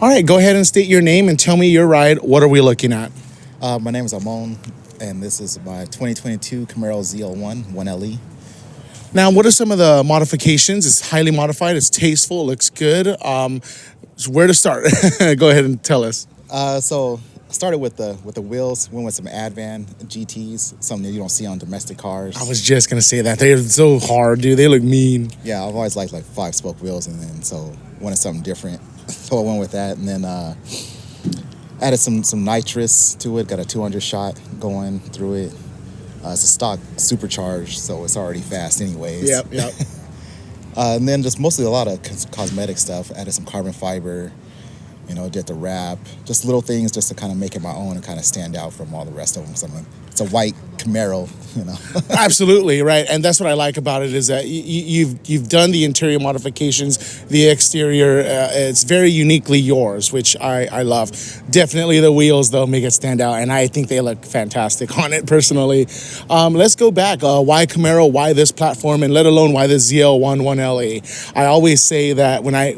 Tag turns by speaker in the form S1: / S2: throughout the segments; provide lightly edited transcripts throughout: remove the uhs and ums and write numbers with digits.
S1: All right, go ahead and state your name and tell me your ride. What are we looking at?
S2: My name is Amone, and this is my 2022 Camaro ZL1 1LE.
S1: Now, what are some of the modifications? It's highly modified. It's tasteful. It looks good. So where to start? Go ahead and tell us.
S2: So I started with the wheels. Went with some Advan GTs, something that you don't see on domestic cars.
S1: I was just gonna say that they're so hard, dude. They look mean.
S2: Yeah, I've always liked like 5-spoke wheels, and then so wanted something different. So I went with that, and then added some nitrous to it. Got a 200 shot going through it. It's a stock supercharged, so it's already fast anyways.
S1: Yep.
S2: And then just mostly a lot of cosmetic stuff. Added some carbon fiber, did the wrap. Just little things just to kind of make it my own and kind of stand out from all the rest of them. So, I mean, it's a white Camaro,
S1: Absolutely, right. And that's what I like about it is that you've done the interior modifications, the exterior, it's very uniquely yours, which I love. Definitely the wheels, though, make it stand out, and I think they look fantastic on it, personally. Let's go back. Why Camaro? Why this platform? And let alone why the ZL1 1LE? I always say that when I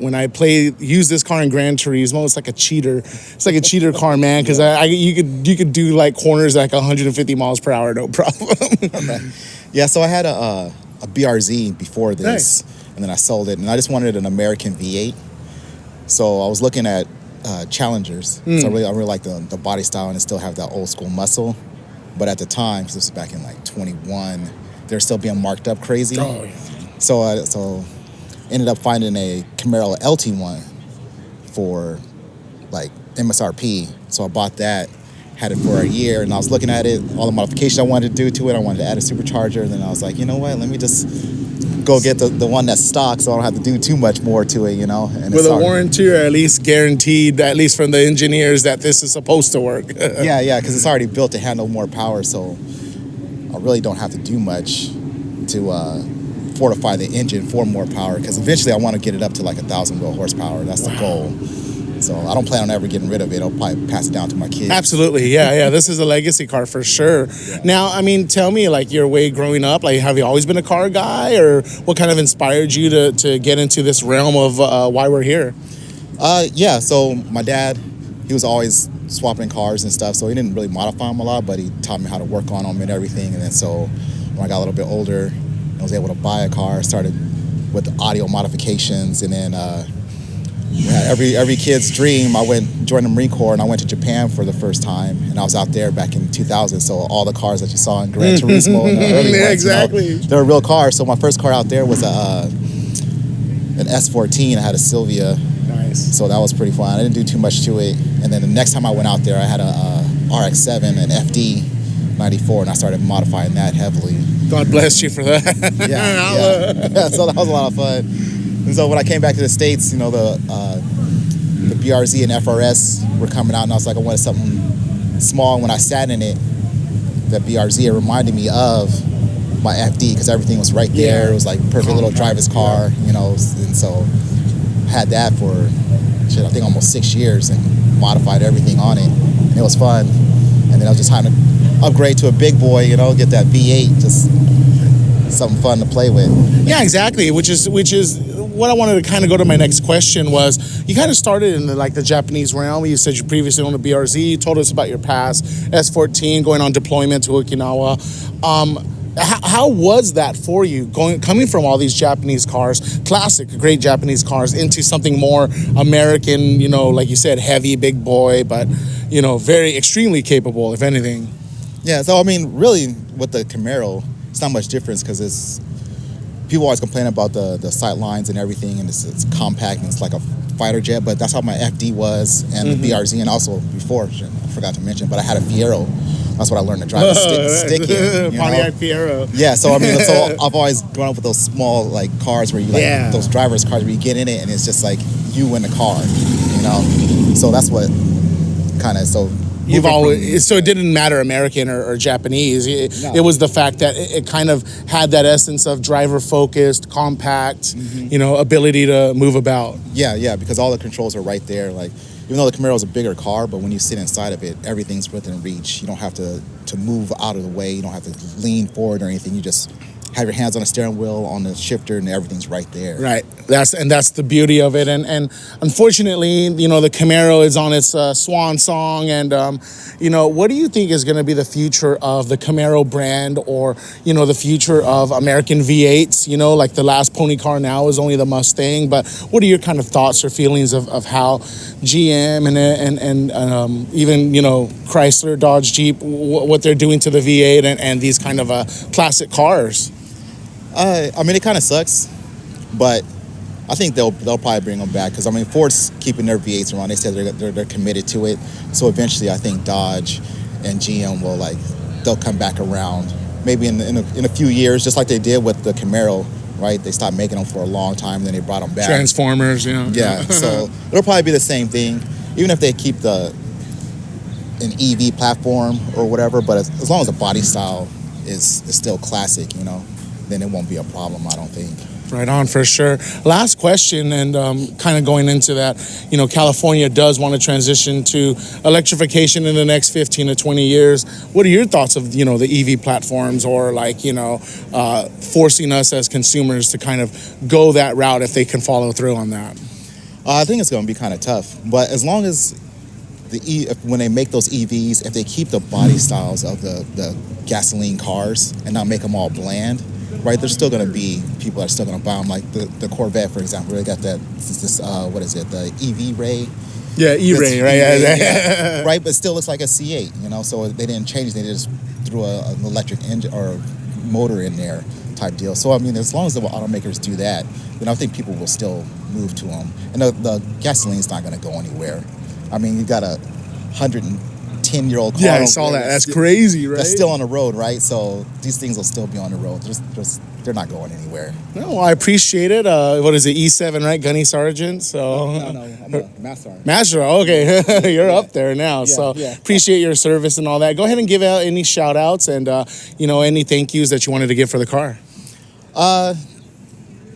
S1: use this car in Gran Turismo, it's like a cheater. It's like a cheater car, man, because you could do like corners like 150 miles per hour, no problem.
S2: Yeah, so I had a BRZ before this, and then I sold it, and I just wanted an American V8. So I was looking at Challengers. So I really like the body style, and it still have that old school muscle. But at the time, because this was back in like 21, they're still being marked up crazy.
S1: Oh, yeah.
S2: So ended up finding a Camaro LT1 for like MSRP. So I bought that. Had it for a year, and I was looking at it, all the modifications I wanted to do to it. I wanted to add a supercharger, and then I was like, you know what, let me just go get the one that's stock so I don't have to do too much more to it, And
S1: with a warranty, or at least guaranteed, at least from the engineers, that this is supposed to work.
S2: Yeah, because it's already built to handle more power, so I really don't have to do much to fortify the engine for more power, because eventually I want to get it up to like 1,000 wheel horsepower. That's the goal. So I don't plan on ever getting rid of it. I'll probably pass it down to my kids.
S1: Absolutely, yeah. This is a legacy car for sure. Yeah. Now, I mean, tell me, like, your way growing up, like, have you always been a car guy, or what kind of inspired you to get into this realm of why we're here?
S2: Yeah, so my dad, he was always swapping cars and stuff, so he didn't really modify them a lot, but he taught me how to work on them and everything. And then so when I got a little bit older, I was able to buy a car, started with the audio modifications, and then every kid's dream. I joined the Marine Corps, and I went to Japan for the first time, and I was out there back in 2000. So all the cars that you saw in Gran Turismo, and the early ones,
S1: exactly,
S2: they were real cars. So my first car out there was an S14. I had a Sylvia.
S1: Nice.
S2: So that was pretty fun. I didn't do too much to it. And then the next time I went out there, I had a RX-7 and FD 94, and I started modifying that heavily.
S1: God bless you for that.
S2: Yeah. So that was a lot of fun. And so when I came back to the States, the BRZ and FRS were coming out, and I was like, I wanted something small. And when I sat in it, the BRZ, it reminded me of my FD, because everything was right there.
S1: Yeah.
S2: It was like perfect little driver's car, and so I had that for, I think almost 6 years, and modified everything on it. And it was fun. And then I was just trying to upgrade to a big boy, get that V8, just something fun to play with.
S1: Yeah, exactly. Which is what I wanted to kind of go to my next question was, you kind of started in the Japanese realm. You said you previously owned a BRZ. You told us about your past S14 going on deployment to Okinawa. How was that for you, coming from all these Japanese cars, classic, great Japanese cars, into something more American, like you said, heavy, big boy, but, very extremely capable, if anything?
S2: Yeah, so I mean, really, with the Camaro, it's not much difference, because people always complain about the sight lines and everything, and it's compact and it's like a fighter jet, but that's how my FD was, and the BRZ, and also before, I forgot to mention, but I had a Fiero. That's what I learned to drive stick in.
S1: Pontiac Fiero.
S2: Yeah, so I mean, so I've always grown up with those small cars where you those driver's cars where you get in it and it's just like you in the car, So that's what kind of
S1: You've always, so it didn't matter American or Japanese. It was the fact that it kind of had that essence of driver focused, compact, ability to move about.
S2: Yeah, because all the controls are right there. Like, even though the Camaro is a bigger car, but when you sit inside of it, everything's within reach. You don't have to move out of the way. You don't have to lean forward or anything. You just have your hands on the steering wheel, on the shifter, and everything's right there.
S1: Right. That's the beauty of it. And unfortunately, you know, the Camaro is on its swan song. And, you know, what do you think is going to be the future of the Camaro brand, or, you know, the future of American V8s? You know, like the last pony car now is only the Mustang. But what are your kind of thoughts or feelings of how GM and even, you know, Chrysler, Dodge, Jeep, what they're doing to the V8 and these kind of classic cars?
S2: I mean, it kind of sucks, but I think they'll probably bring them back, because I mean, Ford's keeping their V8s around. They said they're committed to it. So eventually, I think Dodge and GM will they'll come back around. Maybe in a few years, just like they did with the Camaro, right? They stopped making them for a long time, then they brought them back.
S1: Transformers, you know.
S2: Yeah. So it'll probably be the same thing, even if they keep an EV platform or whatever. But as long as the body style is still classic, you know, then it won't be a problem, I don't think.
S1: Right on, for sure. Last question, and kind of going into that, you know, California does want to transition to electrification in the next 15 to 20 years. What are your thoughts of, you know, the EV platforms, or you know, forcing us as consumers to kind of go that route if they can follow through on that?
S2: I think it's going to be kind of tough, but as long as when they make those EVs, if they keep the body styles of the gasoline cars and not make them all bland, right, there's still going to be people that are still going to buy them, like the Corvette, for example. They got this what is it, the EV Ray?
S1: Yeah, E-Ray, right?
S2: Yeah. Right, but still looks like a C8, you know, so they didn't change, they just threw an electric engine or motor in there type deal. So, I mean, as long as the automakers do that, then I think people will still move to them. And the gasoline's not going to go anywhere. I mean, you got a 110-year-old car.
S1: Yeah, I saw that. That's crazy, right?
S2: That's still on the road, right? So these things will still be on the road. They're not going anywhere.
S1: No, well, I appreciate it. What is it, E7, right? Gunny Sergeant. So
S2: No, I'm a Master.
S1: Master, okay. You're up there now.
S2: Yeah,
S1: so
S2: yeah.
S1: appreciate your service and all that. Go ahead and give out any shout outs and, you know, any thank yous that you wanted to give for the car.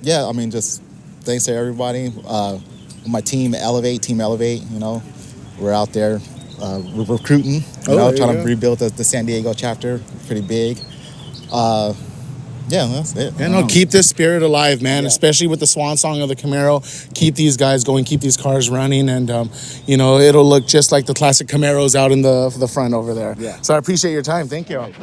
S2: Yeah, I mean, just thanks to everybody. My team Elevate, you know, we're out there we're recruiting, you know, trying to rebuild the San Diego chapter. Pretty big. Yeah, that's it.
S1: Yeah, no, keep this spirit alive, man, especially with the swan song of the Camaro. Keep these guys going, keep these cars running, and, you know, it'll look just like the classic Camaros out in the front over there.
S2: Yeah.
S1: So I appreciate your time. Thank you.